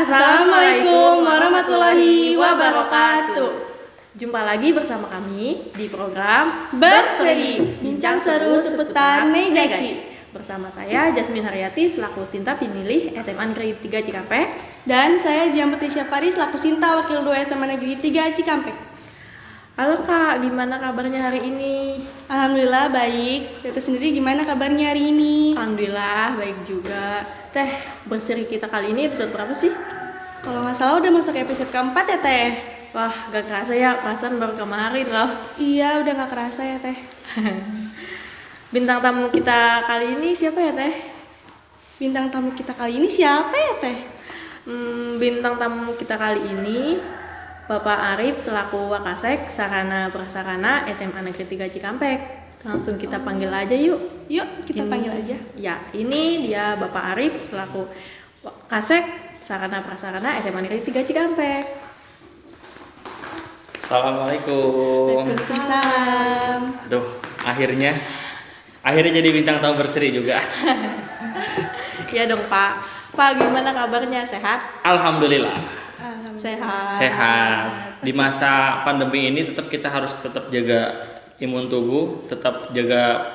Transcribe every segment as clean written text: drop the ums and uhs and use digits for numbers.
Assalamualaikum warahmatullahi wabarakatuh. Jumpa lagi bersama kami di program Berseri, bincang seru seputar Negaci. Bersama saya Jasmine Haryati selaku Sinta Pinilih SMA Negeri 3 Cikampek. Dan saya Jamati Syafari selaku Sinta Wakil 2 SMA Negeri 3 Cikampek. Halo Kak, gimana kabarnya hari ini? Alhamdulillah baik. Tete sendiri gimana kabarnya hari ini? Alhamdulillah baik juga. Teh, berseri kita kali ini episode berapa sih? Kalau nggak salah udah masuk episode keempat ya Teh. Wah, gak kerasa ya, perasaan baru kemarin loh. Iya, udah nggak kerasa ya Teh. Bintang tamu kita kali ini siapa ya Teh? Bintang tamu kita kali ini siapa ya Teh? Bintang tamu kita kali ini Bapak Arif selaku Wakasek Sarana Prasarana SMA Negeri 3 Cikampek. Langsung kita panggil aja yuk. Yuk, kita panggil aja. Ya, ini dia Bapak Arif selaku Wakasek Sarana Prasarana SMA Negeri 3 Cikampek. Assalamualaikum. Waalaikumsalam. Aduh, akhirnya jadi bintang tamu berseri juga. Iya dong Pak. Pak, gimana kabarnya? Sehat? Alhamdulillah. Sehat. Di masa pandemi ini kita harus tetap jaga imun tubuh, tetap jaga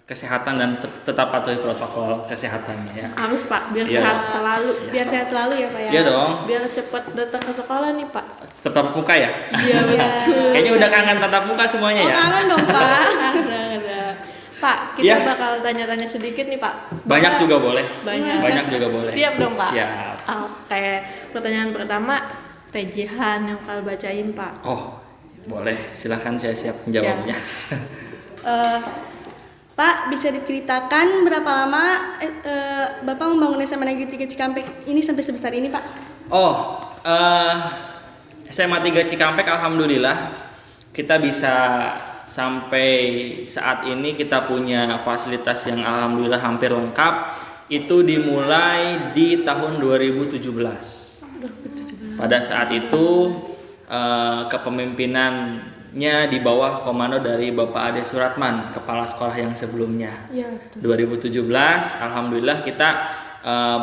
kesehatan dan tetap patuhi protokol kesehatan ya. Harus Pak, biar Iya. sehat selalu. Biar sehat selalu ya Pak ya. Iya dong. Biar cepat datang ke sekolah nih Pak. Tetap tatap muka ya. Iya betul. Kayaknya udah kangen tatap muka semuanya Oh, ya. kangen dong Pak. Ada. Pak, kita Iya. bakal tanya-tanya sedikit nih Pak. Banyak juga boleh. Banyak juga boleh. Siap dong Pak. Siap. Oke, pertanyaan pertama TJ-an yang bakal bacain Pak. Oh, boleh. Silahkan saya siap menjawabnya. Pak, bisa diceritakan berapa lama Bapak membangun SMA Negeri 3 Cikampek ini sampai sebesar ini, Pak? Oh, SMA 3 Cikampek alhamdulillah kita bisa sampai saat ini kita punya fasilitas yang alhamdulillah hampir lengkap. Itu dimulai di tahun 2017. Pada saat itu kepemimpinannya di bawah komando dari Bapak Ade Suratman, kepala sekolah yang sebelumnya. Iya, betul. 2017 alhamdulillah kita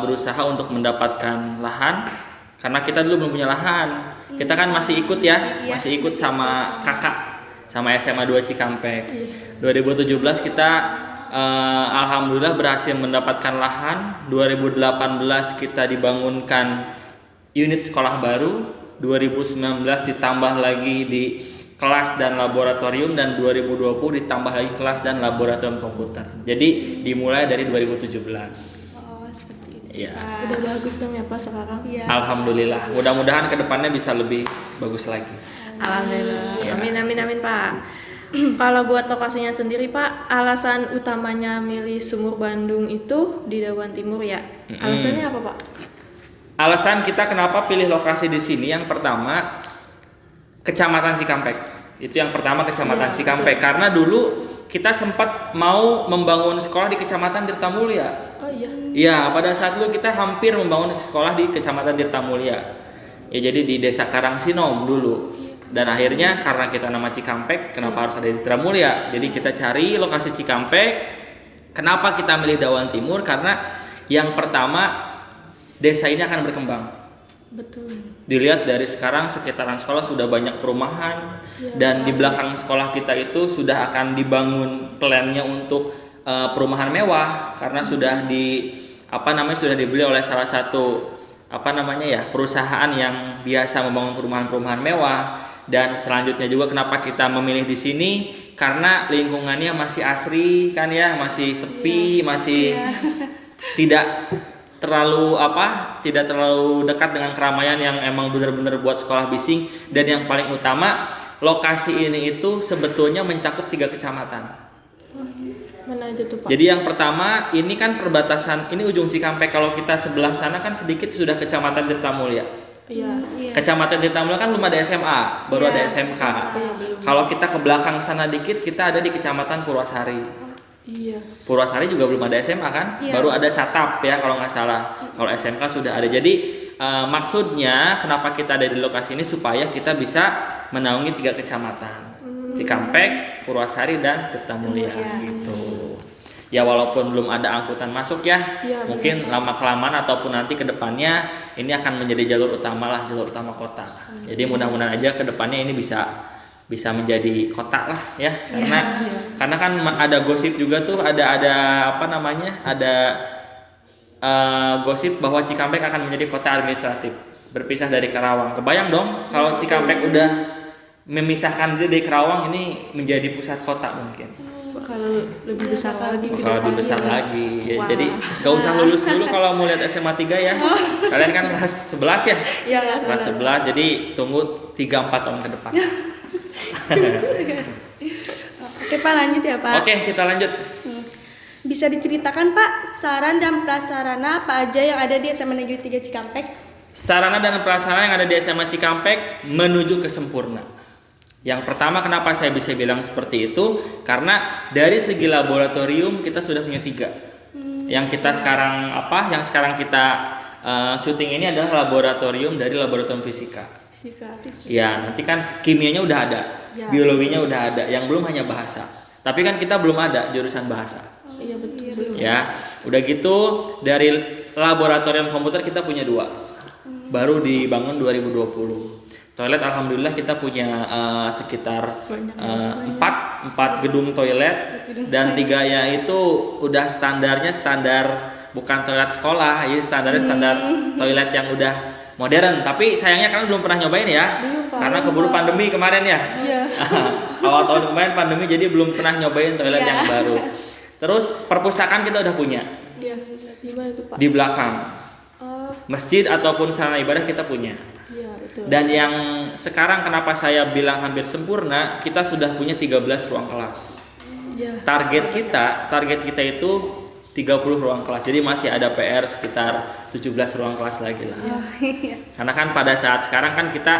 berusaha untuk mendapatkan lahan karena kita dulu belum punya lahan. Kita kan masih ikut ya, masih ikut sama kakak sama SMA 2 Cikampek. 2017 kita alhamdulillah berhasil mendapatkan lahan. 2018 kita dibangunkan unit sekolah baru. 2019 ditambah lagi di kelas dan laboratorium, dan 2020 ditambah lagi kelas dan laboratorium komputer. Jadi dimulai dari 2017. Oh, seperti itu. Ya. Udah bagus dong ya Pak sekarang. Iya. Alhamdulillah. Mudah-mudahan kedepannya bisa lebih bagus lagi. Alhamdulillah. Ya. Amin Pak. Kalau buat lokasinya sendiri Pak, alasan utamanya milih Sumur Bandung itu di Dawan Timur ya. Alasannya apa Pak? Alasan kita kenapa pilih lokasi di sini, yang pertama Kecamatan Cikampek. Itu yang pertama, Kecamatan Iya, Cikampek. Karena dulu kita sempat mau membangun sekolah di Kecamatan Tirtamulya. Oh iya. Iya, pada saat dulu kita hampir membangun sekolah di Kecamatan Tirtamulya. Ya, jadi di Desa Karangsinom dulu. Dan akhirnya karena kita nama Cikampek, kenapa harus ada di Tirtamulya? Jadi kita cari lokasi Cikampek. Kenapa kita milih Dawan Timur? Karena yang pertama, desa ini akan berkembang. Betul. Dilihat dari sekarang sekitaran sekolah sudah banyak perumahan, dan di belakang sekolah kita itu sudah akan dibangun plannya untuk perumahan mewah karena sudah sudah dibeli oleh salah satu perusahaan yang biasa membangun perumahan-perumahan mewah. Dan selanjutnya juga kenapa kita memilih di sini, karena lingkungannya masih asri kan ya, masih sepi, masih tidak terlalu dekat dengan keramaian yang emang benar-benar buat sekolah bising. Dan yang paling utama, lokasi ini itu sebetulnya mencakup 3 kecamatan. Mana aja tuh Pak? Jadi yang pertama ini kan perbatasan, ini ujung Cikampek. Kalau kita sebelah sana kan sedikit sudah Kecamatan Tirtamulya. Iya. Kecamatan Tirtamulya kan belum ada SMA, baru ada SMK. Kalau kita ke belakang sana dikit, kita ada di Kecamatan Purwasari. Iya. Purwasari juga belum ada SMA kan, baru ada Satap ya kalau nggak salah. Kalau SMK sudah ada. Jadi maksudnya kenapa kita ada di lokasi ini, supaya kita bisa menaungi 3 kecamatan, Cikampek, Purwasari, dan Tirtamulya gitu. Ya walaupun belum ada angkutan masuk ya, Iya, mungkin lama kelamaan ataupun nanti ke depannya ini akan menjadi jalur utama lah, jalur utama kota. Jadi mudah-mudahan aja ke depannya ini bisa menjadi kota lah ya, karena kan ada gosip juga tuh, ada apa namanya, ada gosip bahwa Cikampek akan menjadi kota administratif berpisah dari Karawang. Kebayang dong kalau Cikampek udah memisahkan diri dari Karawang, ini menjadi pusat kota mungkin. Kalau lebih besar lagi. Kalau lebih besar lagi ya. Wah. Jadi gak usah lulus dulu kalau mau lihat SMA 3 ya. Kalian kan kelas 11 ya? Iya, Kelas 11, jadi tunggu 3-4 tahun ke depan. Oke Pak, lanjut ya Pak. Oke, kita lanjut. Bisa diceritakan Pak saran dan prasarana apa aja yang ada di SMA Negeri 3 Cikampek? Sarana dan prasarana yang ada di SMA Cikampek menuju ke sempurna. Yang pertama, kenapa saya bisa bilang seperti itu? Karena dari segi laboratorium kita sudah punya 3. Yang kita sekarang yang sekarang kita syuting ini adalah laboratorium dari laboratorium fisika. Ya, nanti kan kimianya udah ada, Ya. biologinya udah ada. Yang belum hanya bahasa. Tapi kan kita belum ada jurusan bahasa. Iya betul. Belum. Ya, udah gitu dari laboratorium komputer kita punya 2. Baru dibangun 2020. Toilet alhamdulillah kita punya sekitar 4 gedung toilet, dan 3-nya itu udah standar bukan toilet sekolah, ya standar toilet yang udah modern. Tapi sayangnya kan belum pernah nyobain ya, karena keburu pandemi kemarin ya. Iya. Awal tahun kemarin pandemi, jadi belum pernah nyobain toilet yang baru. Terus perpustakaan kita udah punya Iya. Di mana tuh Pak? di belakang. Oh, Masjid ataupun sarana ibadah kita punya. iya betul. Dan yang sekarang kenapa saya bilang hampir sempurna, kita sudah punya 13 ruang kelas. Iya. Target kita itu 30 ruang kelas. Jadi masih ada PR sekitar 17 ruang kelas lagi lah. Karena kan pada saat sekarang kan kita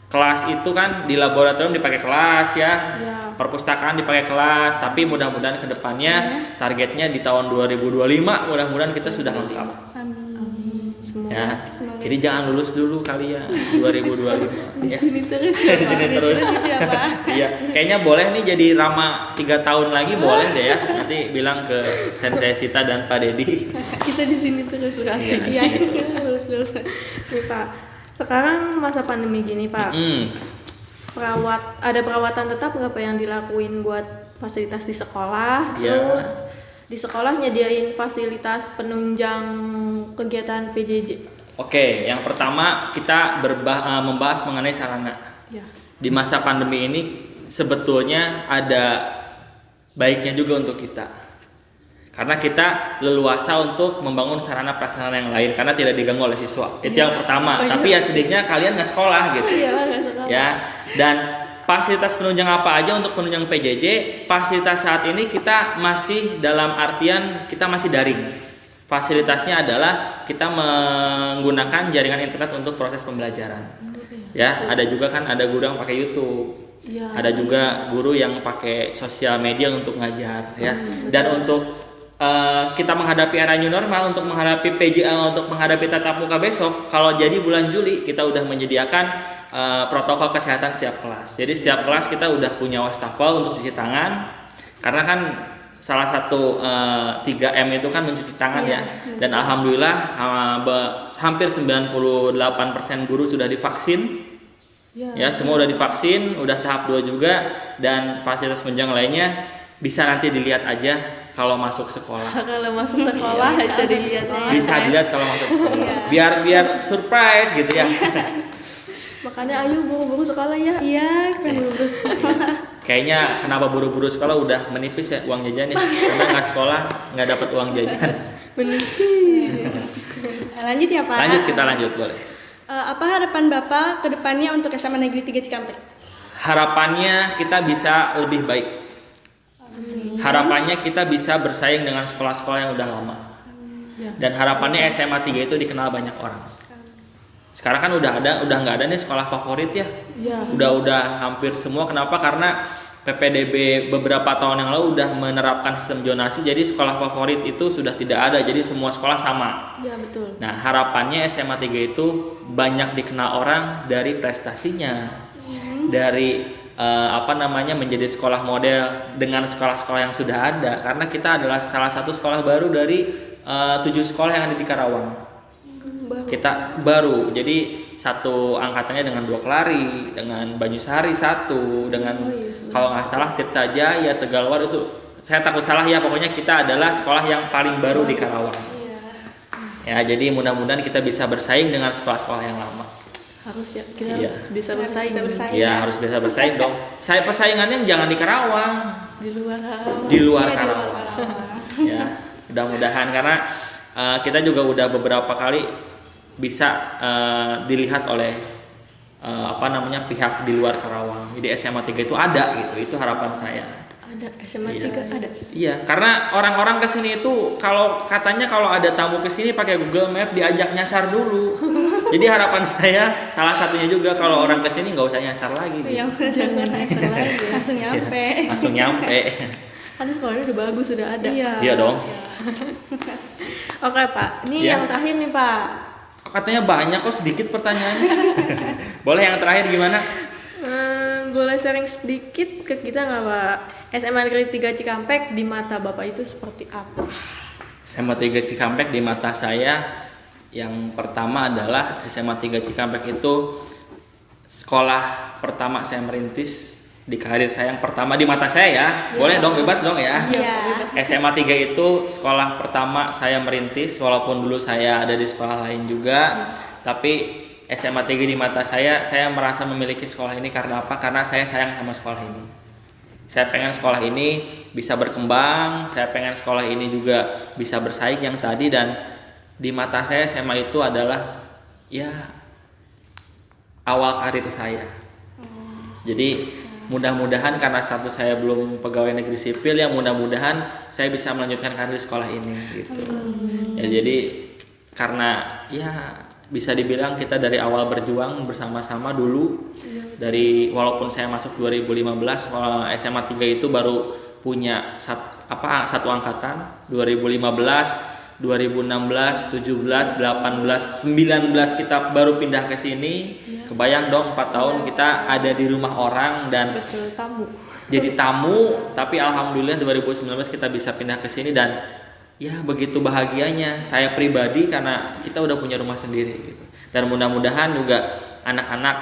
kelas itu kan di laboratorium dipakai kelas ya. Iya. Perpustakaan dipakai kelas, tapi mudah-mudahan kedepannya targetnya di tahun 2025 mudah-mudahan kita sudah lengkap. Semoga. Ya, jadi jangan lulus dulu kalian 2025. Di ya. sini terus. Di sini terus. Iya, kayaknya boleh nih jadi Rama 3 tahun lagi, boleh deh ya. Nanti bilang ke Sensei Sita dan Pak Dedi. Kita di sini terus kan. Iya, di sini terus. Lulus. Nih, Pak. Sekarang masa pandemi gini Pak. Ada perawatan tetap nggak Pak yang dilakuin buat fasilitas di sekolah? Iya. Terus di sekolah nyediain fasilitas penunjang kegiatan PJJ. Oke, yang pertama kita membahas mengenai sarana. Ya. Di masa pandemi ini sebetulnya ada baiknya juga untuk kita. Karena kita leluasa untuk membangun sarana prasarana yang lain karena tidak diganggu oleh siswa. Itu yang pertama. Tapi ya sedihnya kalian nggak sekolah gitu. Iya, nggak sekolah. Ya. Dan fasilitas penunjang apa aja untuk penunjang PJJ? Fasilitas saat ini kita masih dalam artian kita masih daring. Fasilitasnya adalah kita menggunakan jaringan internet untuk proses pembelajaran. Ya, ada juga kan ada guru yang pakai YouTube. Ya. Ada juga guru yang pakai sosial media untuk ngajar ya. Dan untuk kita menghadapi era new normal, untuk menghadapi untuk menghadapi tatap muka besok, kalau jadi bulan Juli kita udah menyediakan protokol kesehatan setiap kelas. Jadi setiap kelas kita udah punya wastafel untuk cuci tangan, karena kan salah satu 3M itu kan mencuci tangan ya. Dan alhamdulillah hampir 98% guru sudah divaksin. Ya, semua udah divaksin, udah tahap 2 juga, dan fasilitas penunjang lainnya bisa nanti dilihat aja kalau masuk sekolah. Kalau masuk sekolah bisa dilihatnya. Bisa dilihat kalau masuk sekolah. Biar surprise gitu ya. Makanya ayo buru-buru sekolah ya. Iya, Buru-buru sekolah. Kayaknya kenapa buru-buru sekolah udah menipis ya uang jajan ya. Karena nggak sekolah nggak dapat uang jajan. Lanjut ya Pak. Lanjut, kita lanjut boleh. Apa harapan Bapak ke depannya untuk SMA Negeri 3 Cikampek? Harapannya kita bisa lebih baik. Harapannya kita bisa bersaing dengan sekolah-sekolah yang udah lama. Dan harapannya SMA 3 itu dikenal banyak orang. Sekarang kan udah nggak ada nih sekolah favorit ya. Udah hampir semua. Kenapa? Karena PPDB beberapa tahun yang lalu udah menerapkan sistem zonasi, jadi sekolah favorit itu sudah tidak ada, jadi semua sekolah sama. Iya betul. Nah, harapannya SMA 3 itu banyak dikenal orang dari prestasinya, dari menjadi sekolah model dengan sekolah-sekolah yang sudah ada, karena kita adalah salah satu sekolah baru dari 7 sekolah yang ada di Karawang. Kita baru, jadi satu angkatannya dengan Dua Kelari, dengan Banyusari satu, dengan kalau nggak salah Tirta Jaya, Tegalwar itu saya takut salah ya, pokoknya kita adalah sekolah yang paling baru di Karawang. Ya, jadi mudah-mudahan kita bisa bersaing dengan sekolah-sekolah yang lama. Harus ya, kita harus bisa bersaing. Iya, harus bisa bersaing dong. Saya persaingannya jangan di Karawang, Di luar Karawang. di luar Karawang. Ya, mudah-mudahan karena kita juga udah beberapa kali bisa dilihat oleh pihak di luar Karawang. Jadi SMA 3 itu ada gitu. Itu harapan saya. Ada SMA 3 ada. Iya, karena orang-orang kesini itu kalau ada tamu kesini pakai Google Map diajak nyasar dulu. Jadi harapan saya salah satunya juga kalau orang kesini nggak usah nyasar lagi. Gitu. Jangan nyasar lagi. Langsung nyampe. Langsung nyampe. Kan sekolahnya udah bagus, sudah ada. Iya dong. Oke Pak, ini Iya. yang terakhir nih Pak. Katanya banyak kok, sedikit pertanyaannya. Boleh yang terakhir gimana? Boleh sharing sedikit ke kita nggak Pak? SMA Negeri 3 Cikampek di mata Bapak itu seperti apa? SMA 3 Cikampek di mata saya yang pertama adalah SMA 3 Cikampek itu sekolah pertama saya merintis di karir saya yang pertama di mata saya ya. Boleh dong, bebas dong ya. Iya. SMA 3 itu sekolah pertama saya merintis, walaupun dulu saya ada di sekolah lain juga, tapi SMA 3 di mata saya merasa memiliki sekolah ini karena apa? Karena saya sayang sama sekolah ini. Saya pengen sekolah ini bisa berkembang, saya pengen sekolah ini juga bisa bersaing yang tadi, dan di mata saya SMA itu adalah ya awal karir saya. Jadi mudah-mudahan karena status saya belum pegawai negeri sipil ya, mudah-mudahan saya bisa melanjutkan karir di sekolah ini gitu. Ya jadi karena ya bisa dibilang kita dari awal berjuang bersama-sama dulu. Dari walaupun saya masuk 2015, SMA 3 itu baru punya satu angkatan. 2015, 2016, 17, 18, 19 kita baru pindah ke sini. Kebayang dong 4 tahun kita ada di rumah orang dan Betul, tamu. jadi tamu, tapi alhamdulillah 2019 kita bisa pindah ke sini dan ya begitu bahagianya saya pribadi karena kita udah punya rumah sendiri gitu. Dan mudah-mudahan juga anak-anak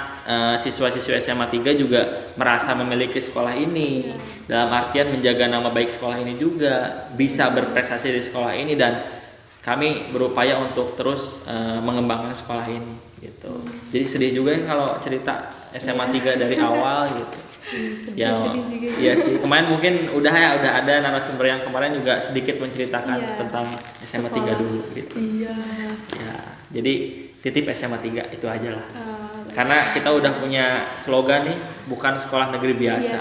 siswa-siswi SMA 3 juga merasa memiliki sekolah ini, dalam artian menjaga nama baik sekolah ini juga, bisa berprestasi di sekolah ini, dan kami berupaya untuk terus mengembangkan sekolah ini gitu. Jadi sedih juga ya kalau cerita SMA 3 dari awal gitu. Ya, iya sih. Kemarin mungkin udah ada narasumber yang kemarin juga sedikit menceritakan tentang SMA 3 dulu gitu. Iya. Ya, jadi titip SMA 3 itu aja lah. Karena kita udah punya slogan nih, bukan sekolah negeri biasa.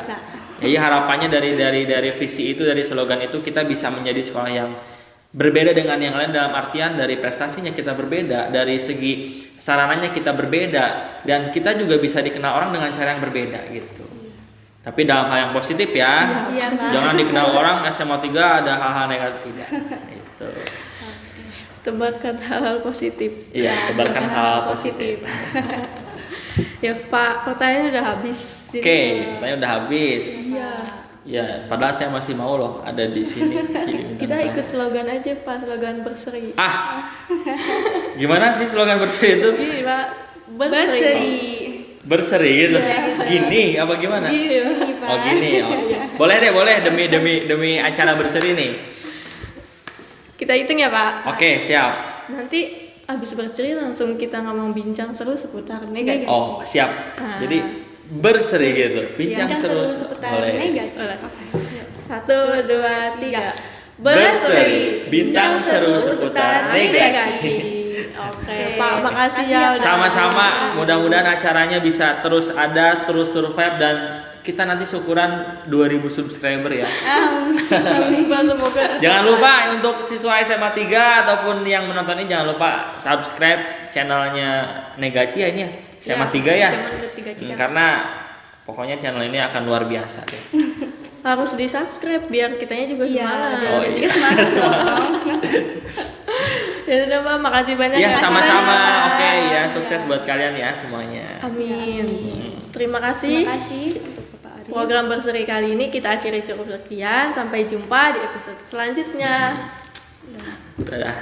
Jadi harapannya dari visi itu, dari slogan itu kita bisa menjadi sekolah yang berbeda dengan yang lain, dalam artian dari prestasinya kita berbeda, dari segi sarananya kita berbeda, dan kita juga bisa dikenal orang dengan cara yang berbeda gitu. Tapi dalam hal yang positif ya. Jangan dikenal orang SMA 3 ada hal-hal negatif. Itu. Tebarkan hal-hal positif. Iya, tebarkan hal positif. Ya Pak, pertanyaannya udah habis. Oke, pertanyaan udah habis. Iya. Ya, padahal saya masih mau loh ada di sini. Kita ikut slogan aja Pak, slogan berseri. Gimana sih slogan berseri itu? Iya Pak, Berseri. Berseri gitu. Gini apa gimana? Iya. Oh gini. Oh. Boleh demi acara berseri nih. Kita hitung ya Pak. Oke, siap. Nanti habis berseri langsung kita ngomong bincang seru seputar negatif. Oh, siap. Jadi berseri gitu. Bincang seru seputar boleh. negatif. 1, 2, 3. Berseri, bincang seru seputar negatif. Oke, Pak, makasih ya. udah- Sama-sama, mudah-mudahan acaranya bisa terus ada, terus survive, dan kita nanti syukuran 2000 subscriber ya. Amin, Pak, semoga. Jangan lupa untuk siswa SMA 3 ataupun yang menonton ini, jangan lupa subscribe channelnya Negaci ya ini ya, SMA 3 ya. SMA 3 Karena pokoknya channel ini akan luar biasa deh. Harus di subscribe biar kitanya juga semangat. Oh iya. Ya udah Pak, makasih banyak Ya sama-sama. acaranya. Oke ya, sukses buat kalian ya semuanya. Amin. Terima kasih. Terima kasih untuk Bapak program berseri kali ini kita akhiri cukup sekian. Sampai jumpa di episode selanjutnya. Dadah.